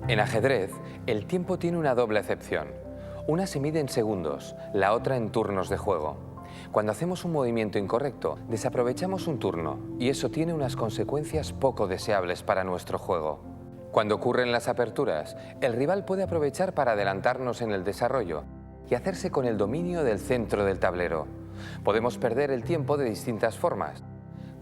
En ajedrez, el tiempo tiene una doble acepción. Una se mide en segundos, la otra en turnos de juego. Cuando hacemos un movimiento incorrecto, desaprovechamos un turno y eso tiene unas consecuencias poco deseables para nuestro juego. Cuando ocurren las aperturas, el rival puede aprovechar para adelantarnos en el desarrollo y hacerse con el dominio del centro del tablero. Podemos perder el tiempo de distintas formas,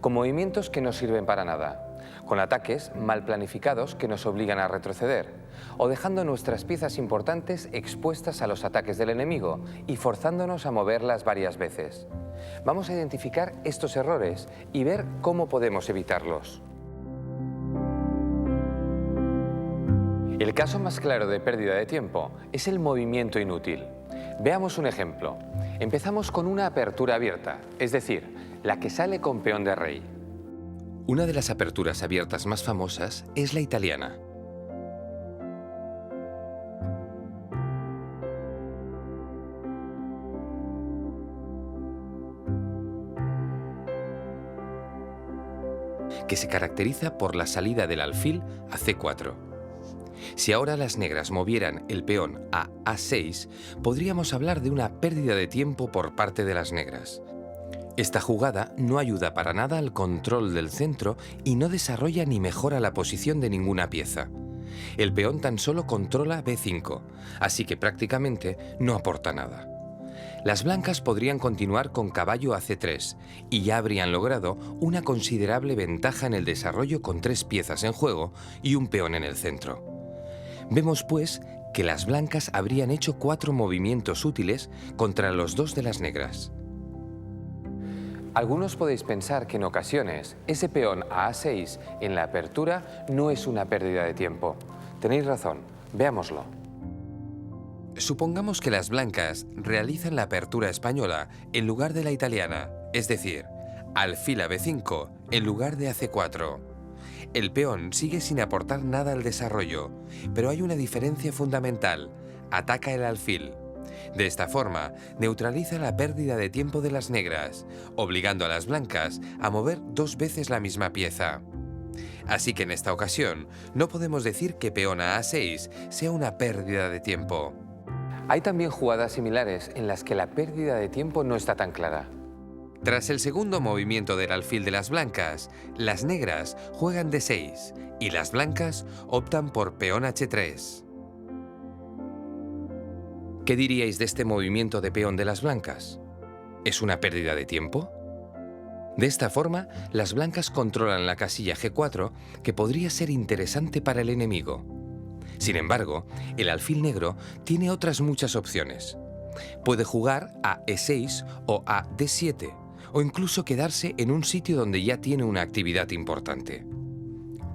con movimientos que no sirven para nada, con ataques mal planificados que nos obligan a retroceder, o dejando nuestras piezas importantes expuestas a los ataques del enemigo y forzándonos a moverlas varias veces. Vamos a identificar estos errores y ver cómo podemos evitarlos. El caso más claro de pérdida de tiempo es el movimiento inútil. Veamos un ejemplo. Empezamos con una apertura abierta, es decir, la que sale con peón de rey. Una de las aperturas abiertas más famosas es la italiana. Que se caracteriza por la salida del alfil a C4. Si ahora las negras movieran el peón a A6, podríamos hablar de una pérdida de tiempo por parte de las negras. Esta jugada no ayuda para nada al control del centro y no desarrolla ni mejora la posición de ninguna pieza. El peón tan solo controla B5, así que prácticamente no aporta nada. Las blancas podrían continuar con caballo a C3 y ya habrían logrado una considerable ventaja en el desarrollo con 3 piezas en juego y un peón en el centro. Vemos pues que las blancas habrían hecho 4 movimientos útiles contra los 2 de las negras. Algunos podéis pensar que en ocasiones ese peón a A6 en la apertura no es una pérdida de tiempo. Tenéis razón, veámoslo. Supongamos que las blancas realizan la apertura española en lugar de la italiana, es decir, alfil a B5 en lugar de a C4. El peón sigue sin aportar nada al desarrollo, pero hay una diferencia fundamental: ataca el alfil. De esta forma, neutraliza la pérdida de tiempo de las negras, obligando a las blancas a mover 2 veces la misma pieza. Así que en esta ocasión, no podemos decir que peón a A6 sea una pérdida de tiempo. Hay también jugadas similares en las que la pérdida de tiempo no está tan clara. Tras el segundo movimiento del alfil de las blancas, las negras juegan D6 y las blancas optan por peón H3. ¿Qué diríais de este movimiento de peón de las blancas? ¿Es una pérdida de tiempo? De esta forma, las blancas controlan la casilla G4, que podría ser interesante para el enemigo. Sin embargo, el alfil negro tiene otras muchas opciones. Puede jugar a E6 o a D7, o incluso quedarse en un sitio donde ya tiene una actividad importante.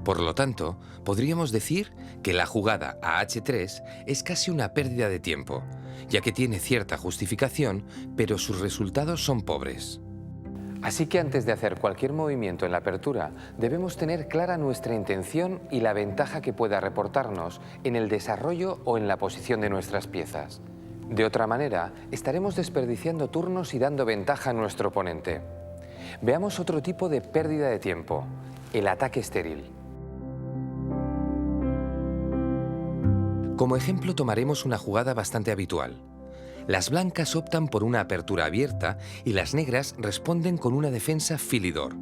Por lo tanto, podríamos decir que la jugada a H3 es casi una pérdida de tiempo, ya que tiene cierta justificación, pero sus resultados son pobres. Así que antes de hacer cualquier movimiento en la apertura, debemos tener clara nuestra intención y la ventaja que pueda reportarnos en el desarrollo o en la posición de nuestras piezas. De otra manera, estaremos desperdiciando turnos y dando ventaja a nuestro oponente. Veamos otro tipo de pérdida de tiempo: el ataque estéril. Como ejemplo tomaremos una jugada bastante habitual. Las blancas optan por una apertura abierta y las negras responden con una defensa filidor,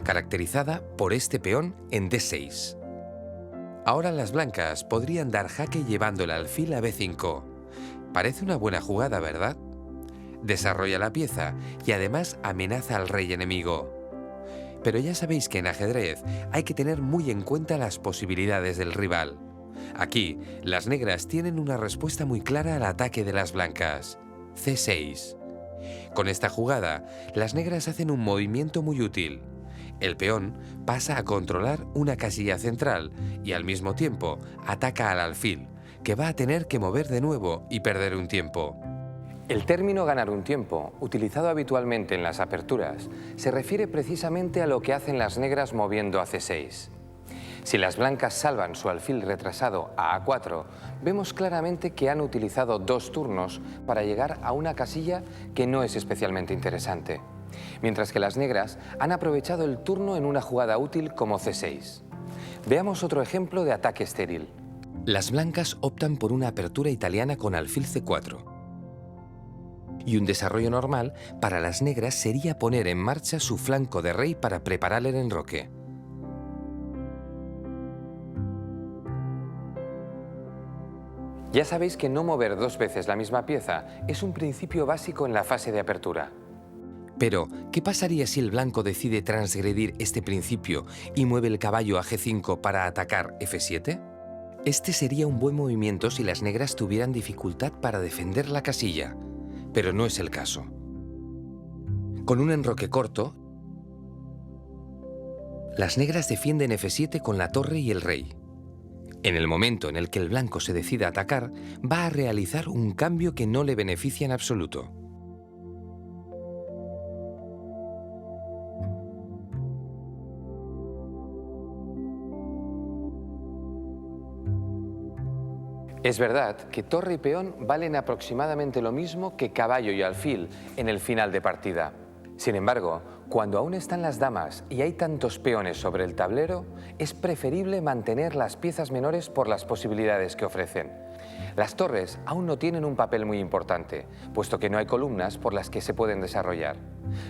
caracterizada por este peón en D6. Ahora las blancas podrían dar jaque llevando el alfil a B5. Parece una buena jugada, ¿verdad? Desarrolla la pieza y además amenaza al rey enemigo. Pero ya sabéis que en ajedrez hay que tener muy en cuenta las posibilidades del rival. Aquí, las negras tienen una respuesta muy clara al ataque de las blancas: C6. Con esta jugada, las negras hacen un movimiento muy útil. El peón pasa a controlar una casilla central y al mismo tiempo ataca al alfil, que va a tener que mover de nuevo y perder un tiempo. El término ganar un tiempo, utilizado habitualmente en las aperturas, se refiere precisamente a lo que hacen las negras moviendo a C6. Si las blancas salvan su alfil retrasado a A4, vemos claramente que han utilizado 2 turnos para llegar a una casilla que no es especialmente interesante, mientras que las negras han aprovechado el turno en una jugada útil como C6. Veamos otro ejemplo de ataque estéril. Las blancas optan por una apertura italiana con alfil C4. Y un desarrollo normal para las negras sería poner en marcha su flanco de rey para preparar el enroque. Ya sabéis que no mover dos veces la misma pieza es un principio básico en la fase de apertura. Pero, ¿qué pasaría si el blanco decide transgredir este principio y mueve el caballo a G5 para atacar F7? Este sería un buen movimiento si las negras tuvieran dificultad para defender la casilla, pero no es el caso. Con un enroque corto, las negras defienden F7 con la torre y el rey. En el momento en el que el blanco se decida atacar, va a realizar un cambio que no le beneficia en absoluto. Es verdad que torre y peón valen aproximadamente lo mismo que caballo y alfil en el final de partida. Sin embargo, cuando aún están las damas y hay tantos peones sobre el tablero, es preferible mantener las piezas menores por las posibilidades que ofrecen. Las torres aún no tienen un papel muy importante, puesto que no hay columnas por las que se pueden desarrollar.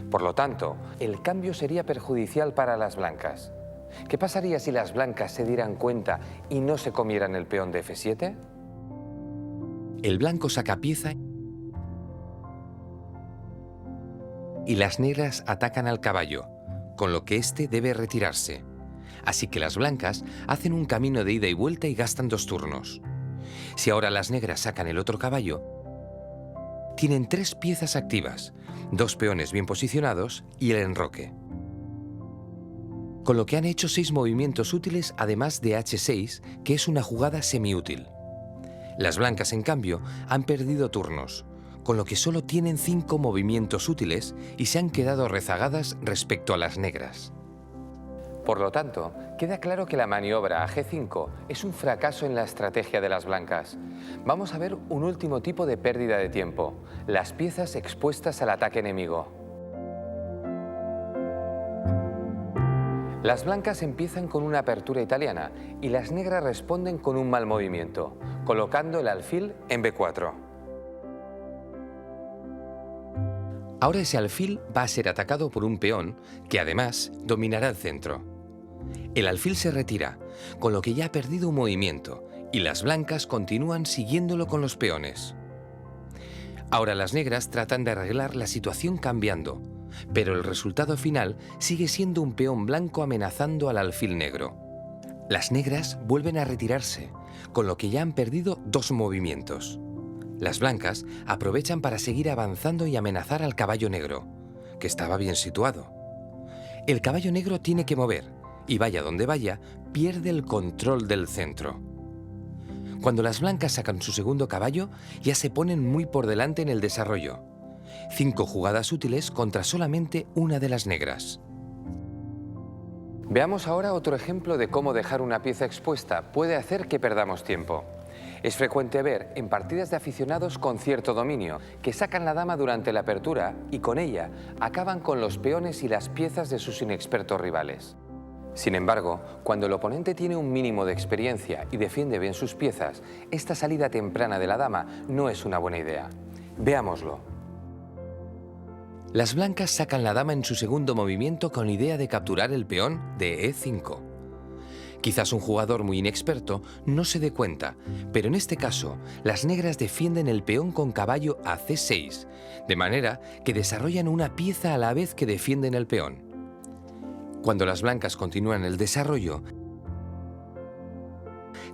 Por lo tanto, el cambio sería perjudicial para las blancas. ¿Qué pasaría si las blancas se dieran cuenta y no se comieran el peón de F7? El blanco saca pieza y las negras atacan al caballo, con lo que éste debe retirarse. Así que las blancas hacen un camino de ida y vuelta y gastan 2 turnos. Si ahora las negras sacan el otro caballo, tienen 3 piezas activas, 2 peones bien posicionados y el enroque. Con lo que han hecho 6 movimientos útiles además de H6, que es una jugada semiútil. Las blancas, en cambio, han perdido turnos, con lo que solo tienen 5 movimientos útiles y se han quedado rezagadas respecto a las negras. Por lo tanto, queda claro que la maniobra a G5 es un fracaso en la estrategia de las blancas. Vamos a ver un último tipo de pérdida de tiempo, las piezas expuestas al ataque enemigo. Las blancas empiezan con una apertura italiana y las negras responden con un mal movimiento, colocando el alfil en B4. Ahora ese alfil va a ser atacado por un peón que además dominará el centro. El alfil se retira, con lo que ya ha perdido un movimiento y las blancas continúan siguiéndolo con los peones. Ahora las negras tratan de arreglar la situación cambiando, pero el resultado final sigue siendo un peón blanco amenazando al alfil negro. Las negras vuelven a retirarse, con lo que ya han perdido 2 movimientos. Las blancas aprovechan para seguir avanzando y amenazar al caballo negro, que estaba bien situado. El caballo negro tiene que mover, y vaya donde vaya, pierde el control del centro. Cuando las blancas sacan su segundo caballo, ya se ponen muy por delante en el desarrollo. 5 jugadas útiles contra solamente una de las negras. Veamos ahora otro ejemplo de cómo dejar una pieza expuesta puede hacer que perdamos tiempo. Es frecuente ver en partidas de aficionados con cierto dominio que sacan la dama durante la apertura y con ella acaban con los peones y las piezas de sus inexpertos rivales. Sin embargo, cuando el oponente tiene un mínimo de experiencia y defiende bien sus piezas, esta salida temprana de la dama no es una buena idea. Veámoslo. Las blancas sacan la dama en su segundo movimiento con la idea de capturar el peón de E5. Quizás un jugador muy inexperto no se dé cuenta, pero en este caso, las negras defienden el peón con caballo a C6, de manera que desarrollan una pieza a la vez que defienden el peón. Cuando las blancas continúan el desarrollo,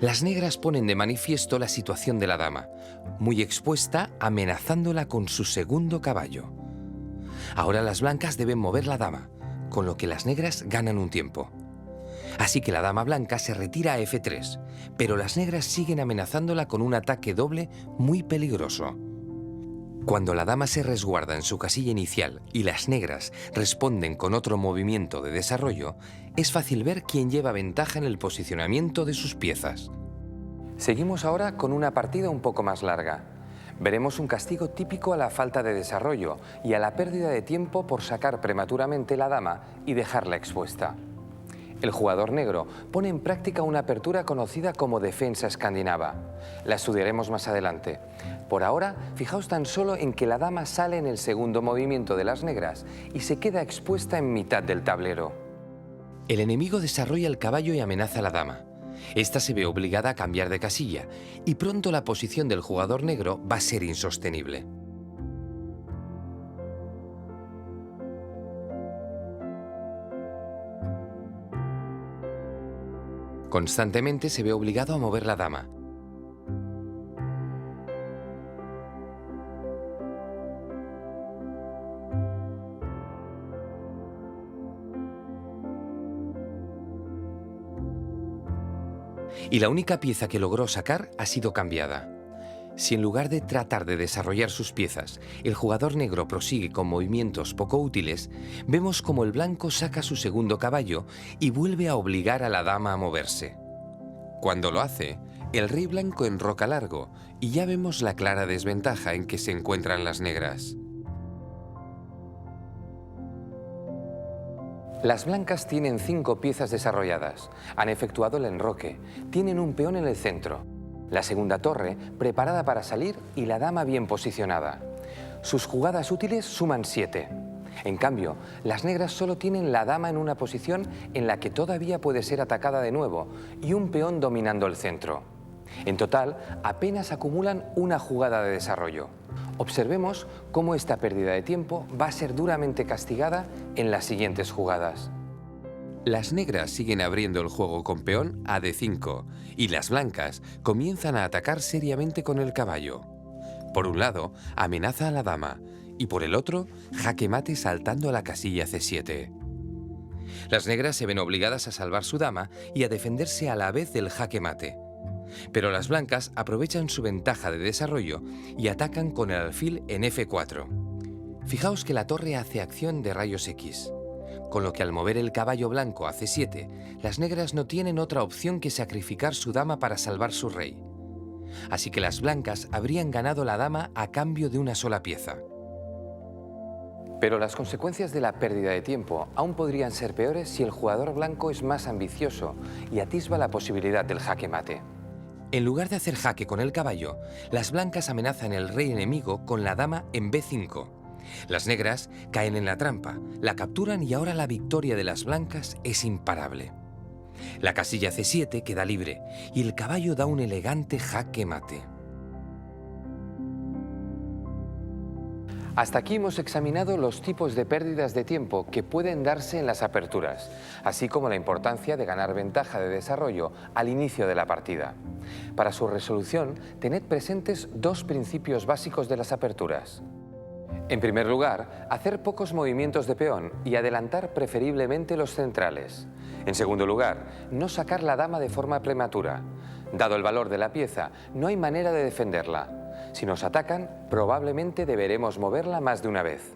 las negras ponen de manifiesto la situación de la dama, muy expuesta, amenazándola con su segundo caballo. Ahora las blancas deben mover la dama, con lo que las negras ganan un tiempo. Así que la dama blanca se retira a F3, pero las negras siguen amenazándola con un ataque doble muy peligroso. Cuando la dama se resguarda en su casilla inicial y las negras responden con otro movimiento de desarrollo, es fácil ver quién lleva ventaja en el posicionamiento de sus piezas. Seguimos ahora con una partida un poco más larga. Veremos un castigo típico a la falta de desarrollo y a la pérdida de tiempo por sacar prematuramente la dama y dejarla expuesta. El jugador negro pone en práctica una apertura conocida como defensa escandinava. La estudiaremos más adelante. Por ahora, fijaos tan solo en que la dama sale en el segundo movimiento de las negras y se queda expuesta en mitad del tablero. El enemigo desarrolla el caballo y amenaza a la dama. Esta se ve obligada a cambiar de casilla y pronto la posición del jugador negro va a ser insostenible. Constantemente se ve obligado a mover la dama. Y la única pieza que logró sacar ha sido cambiada. Si en lugar de tratar de desarrollar sus piezas, el jugador negro prosigue con movimientos poco útiles, vemos como el blanco saca su segundo caballo y vuelve a obligar a la dama a moverse. Cuando lo hace, el rey blanco enroca largo y ya vemos la clara desventaja en que se encuentran las negras. Las blancas tienen 5 piezas desarrolladas, han efectuado el enroque, tienen un peón en el centro, la segunda torre preparada para salir y la dama bien posicionada. Sus jugadas útiles suman 7. En cambio, las negras solo tienen la dama en una posición en la que todavía puede ser atacada de nuevo y un peón dominando el centro. En total, apenas acumulan una jugada de desarrollo. Observemos cómo esta pérdida de tiempo va a ser duramente castigada en las siguientes jugadas. Las negras siguen abriendo el juego con peón a D5 y las blancas comienzan a atacar seriamente con el caballo. Por un lado, amenaza a la dama y por el otro, jaque mate saltando a la casilla C7. Las negras se ven obligadas a salvar su dama y a defenderse a la vez del jaque mate. Pero las blancas aprovechan su ventaja de desarrollo y atacan con el alfil en F4. Fijaos que la torre hace acción de rayos X, con lo que al mover el caballo blanco a C7, las negras no tienen otra opción que sacrificar su dama para salvar su rey. Así que las blancas habrían ganado la dama a cambio de una sola pieza. Pero las consecuencias de la pérdida de tiempo aún podrían ser peores si el jugador blanco es más ambicioso y atisba la posibilidad del jaque mate. En lugar de hacer jaque con el caballo, las blancas amenazan al rey enemigo con la dama en B5. Las negras caen en la trampa, la capturan y ahora la victoria de las blancas es imparable. La casilla C7 queda libre y el caballo da un elegante jaque mate. Hasta aquí hemos examinado los tipos de pérdidas de tiempo que pueden darse en las aperturas, así como la importancia de ganar ventaja de desarrollo al inicio de la partida. Para su resolución, tened presentes 2 principios básicos de las aperturas. En primer lugar, hacer pocos movimientos de peón y adelantar preferiblemente los centrales. En segundo lugar, no sacar la dama de forma prematura. Dado el valor de la pieza, no hay manera de defenderla. Si nos atacan, probablemente deberemos moverla más de una vez.